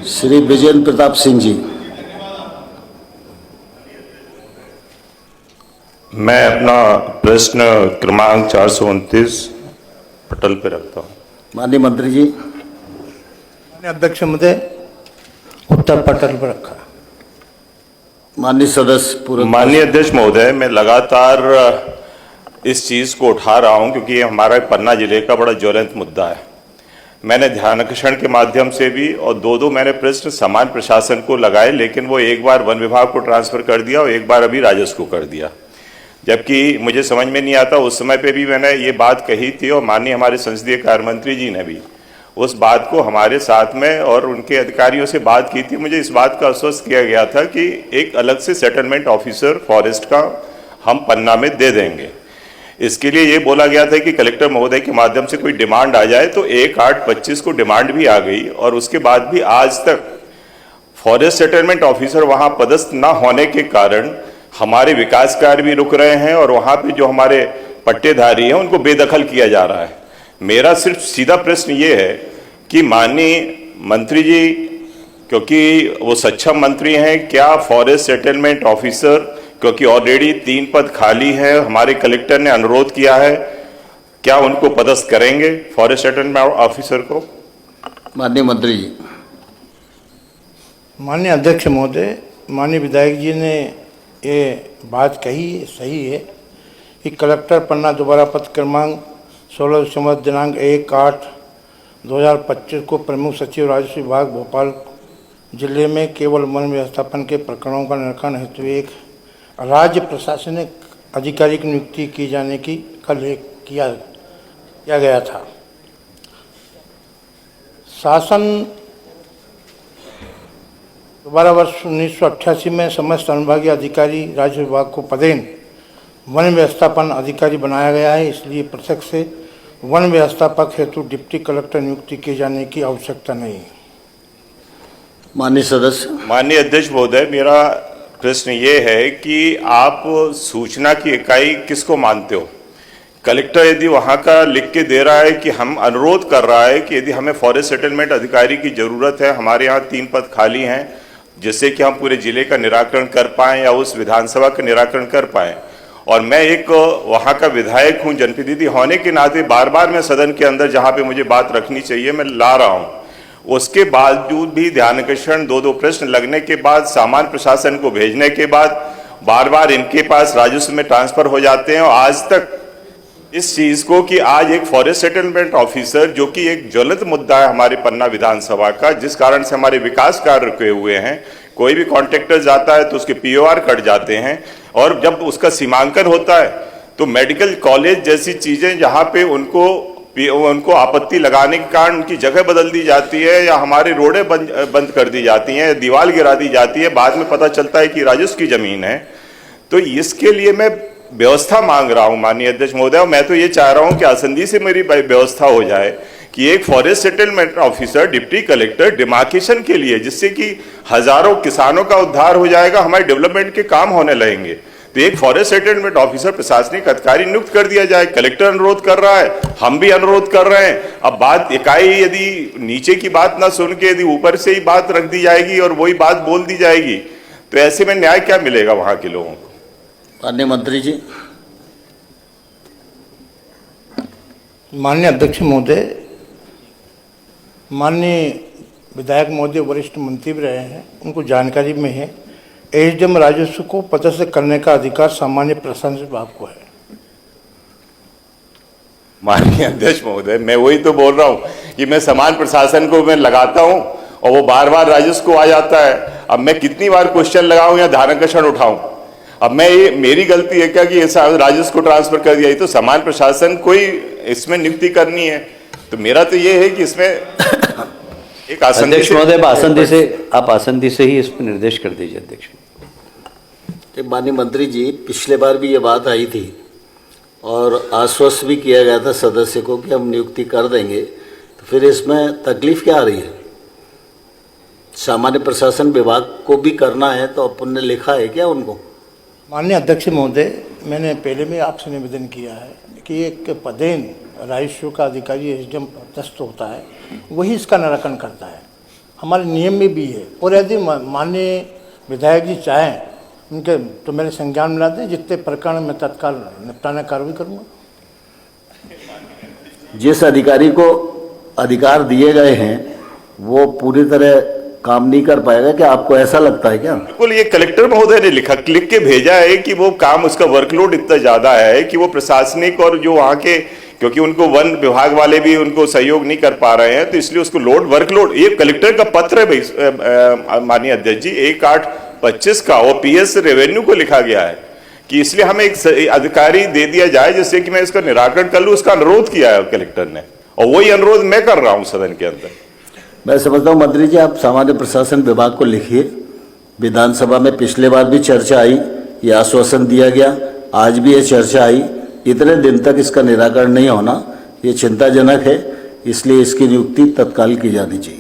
श्री विजेंद्र प्रताप सिंह जी। मैं अपना प्रश्न क्रमांक 429 पटल पे रखता हूँ। माननीय मंत्री जी। माननीय अध्यक्ष महोदय, उत्तर पटल पर रखा। माननीय सदस्य पूरक। माननीय अध्यक्ष महोदय, मैं लगातार इस चीज को उठा रहा हूं क्योंकि ये हमारा पन्ना जिले का बड़ा ज्वलंत मुद्दा है। मैंने ध्यानाकर्षण के माध्यम से भी और दो मैंने प्रश्न समान प्रशासन को लगाए, लेकिन वो एक बार वन विभाग को ट्रांसफर कर दिया और एक बार अभी राजस्व को कर दिया, जबकि मुझे समझ में नहीं आता। उस समय पे भी मैंने ये बात कही थी और माननीय हमारे संसदीय कार्य मंत्री जी ने भी उस बात को हमारे साथ में और उनके अधिकारियों से बात की थी। मुझे इस बात का आश्वस्त किया गया था कि एक अलग से सेटलमेंट ऑफिसर फॉरेस्ट का हम पन्ना में दे देंगे। इसके लिए ये बोला गया था कि कलेक्टर महोदय के माध्यम से कोई डिमांड आ जाए, तो 1/8/25 को डिमांड भी आ गई और उसके बाद भी आज तक फॉरेस्ट सेटलमेंट ऑफिसर वहां पदस्थ न होने के कारण हमारे विकास कार्य भी रुक रहे हैं और वहां पे जो हमारे पट्टेधारी हैं उनको बेदखल किया जा रहा है। मेरा सिर्फ सीधा प्रश्न ये है कि माननीय मंत्री जी, क्योंकि वो सक्षम मंत्री हैं, क्या फॉरेस्ट सेटलमेंट ऑफिसर, क्योंकि ऑलरेडी 3 पद खाली है, हमारे कलेक्टर ने अनुरोध किया है, क्या उनको पदस्थ करेंगे फॉरेस्ट सेटलमेंट ऑफिसर को? माननीय मंत्री जी। माननीय अध्यक्ष महोदय, माननीय विधायक जी ने ये बात कही सही है कि कलेक्टर पन्ना दोबारा पद क्रमांक 16 दिनांक 1/8/2025 को प्रमुख सचिव राजस्व विभाग भोपाल जिले में केवल वन व्यवस्थापन के प्रकरणों का निरीक्षण हेतु एक राज्य प्रशासनिक अधिकारी की नियुक्ति की जाने की कल किया गया था। शासन 12 वर्ष 1988 में समस्त अनुभागीय अधिकारी राज्य विभाग को पदेन वन व्यवस्थापन अधिकारी बनाया गया है, इसलिए पृथक से वन व्यवस्थापक हेतु डिप्टी कलेक्टर नियुक्ति किए जाने की आवश्यकता नहीं है। माननीय सदस्य। माननीय अध्यक्ष महोदय, मेरा प्रश्न ये है कि आप सूचना की इकाई किसको मानते हो? कलेक्टर यदि वहां का लिख के दे रहा है कि हम अनुरोध कर रहा है कि यदि हमें फॉरेस्ट सेटलमेंट अधिकारी की जरूरत है, हमारे यहाँ 3 पद खाली हैं, जिससे कि हम पूरे जिले का निराकरण कर पाएं या उस विधानसभा का निराकरण कर पाएं, और मैं एक वहां का विधायक हूं, जनप्रतिनिधि होने के नाते बार बार मैं सदन के अंदर जहां पे मुझे बात रखनी चाहिए मैं ला रहा हूं, उसके बावजूद भी ध्यानाकर्षण 2 प्रश्न लगने के बाद, सामान्य प्रशासन को भेजने के बाद बार बार इनके पास राजस्व में ट्रांसफर हो जाते हैं। और आज तक इस चीज को कि आज एक फॉरेस्ट सेटलमेंट ऑफिसर, जो कि एक ज्वलंत मुद्दा है हमारे पन्ना विधानसभा का, जिस कारण से हमारे विकास कार्य रुके हुए हैं, कोई भी कॉन्ट्रैक्टर जाता है तो उसके POR कट जाते हैं, और जब उसका सीमांकन होता है तो मेडिकल कॉलेज जैसी चीजें जहां पे उनको आपत्ति लगाने के कारण उनकी जगह बदल दी जाती है, या हमारे रोडें बंद कर दी जाती हैं, या दीवार गिरा दी जाती है, बाद में पता चलता है कि राजस्व की जमीन है। तो इसके लिए मैं व्यवस्था मांग रहा हूं माननीय अध्यक्ष महोदय, और मैं तो ये चाह रहा हूं कि आसंदी से मेरी व्यवस्था हो जाए कि एक forest settlement officer deputy collector demarcation के लिए, जिससे कि हजारों किसानों का उद्धार हो जाएगा, हमारे डेवलपमेंट के काम होने लगेंगे, तो एक फॉरेस्ट सेटलमेंट ऑफिसर प्रशासनिक अधिकारी नियुक्त कर दिया जाए। कलेक्टर अनुरोध कर रहा है, हम भी अनुरोध कर रहे हैं। अब बात इकाई यदि नीचे की बात ना सुन के यदि ऊपर से ही बात रख दी जाएगी और वही बात बोल दी जाएगी, तो ऐसे में न्याय क्या मिलेगा वहां के लोगों को? माननीय मंत्री जी। माननीय अध्यक्ष महोदय, माननीय विधायक महोदय वरिष्ठ मंत्री भी रहे हैं, उनको जानकारी में है एसडीएम राजस्व को पदस्थ करने का अधिकार सामान्य प्रशासन विभाग को है। माननीय अध्यक्ष महोदय, मैं वही तो बोल रहा हूं कि मैं समान प्रशासन को मैं लगाता हूं और वो बार बार राजस्व को आ जाता है। अब मैं कितनी बार क्वेश्चन लगाऊं या ध्यानाकर्षण उठाऊं? अब मैं ये मेरी गलती है क्या कि राजस्व को ट्रांसफर कर दिया? ये तो समान प्रशासन को ही इसमें नियुक्ति करनी है। तो मेरा तो ये है कि इसमें एक अध्यक्ष महोदय, आप आसंदी से ही इस पर निर्देश कर दीजिए। अध्यक्ष माननीय मंत्री जी, पिछले बार भी ये बात आई थी और आश्वस्त भी किया गया था सदस्य को कि हम नियुक्ति कर देंगे, तो फिर इसमें तकलीफ क्या आ रही है? सामान्य प्रशासन विभाग को भी करना है, तो अपन ने लिखा है क्या उनको? माननीय अध्यक्ष महोदय, मैंने पहले भी आपसे निवेदन किया है कि एक पदेन राजस्व का अधिकारी एसडीएम पदस्थ होता है, वही इसका निराकरण करता है। हमारे नियम में भी है। और यदि माननीय विधायक जी चाहें उनके तो मेरे संज्ञान में ला दें, जितने प्रकरण में तत्काल निपटाने कार्रवाई करूँगा। जिस अधिकारी को अधिकार दिए गए हैं वो पूरी तरह काम नहीं कर पाएगा, क्या आपको ऐसा लगता है क्या? बिल्कुल, ये कलेक्टर महोदय ने लिख के भेजा है कि वो काम, उसका वर्कलोड इतना ज्यादा है कि वो प्रशासनिक और जो वहाँ के, क्योंकि उनको वन विभाग वाले भी उनको सहयोग नहीं कर पा रहे हैं, तो इसलिए उसको वर्कलोड, ये कलेक्टर का पत्र है माननीय अध्यक्ष जी 1825 का, और PS रेवेन्यू को लिखा गया है कि इसलिए हमें एक अधिकारी दे दिया जाए जिससे कि मैं इसका निराकरण कर लूँ। उसका अनुरोध किया है कलेक्टर ने, और वही अनुरोध मैं कर रहा हूँ सदन के अंदर। मैं समझता हूँ मंत्री जी, आप सामान्य प्रशासन विभाग को लिखिए। विधानसभा में पिछले बार भी चर्चा आई, ये आश्वासन दिया गया, आज भी ये चर्चा आई, इतने दिन तक इसका निराकरण नहीं होना ये चिंताजनक है, इसलिए इसकी नियुक्ति तत्काल की जानी चाहिए।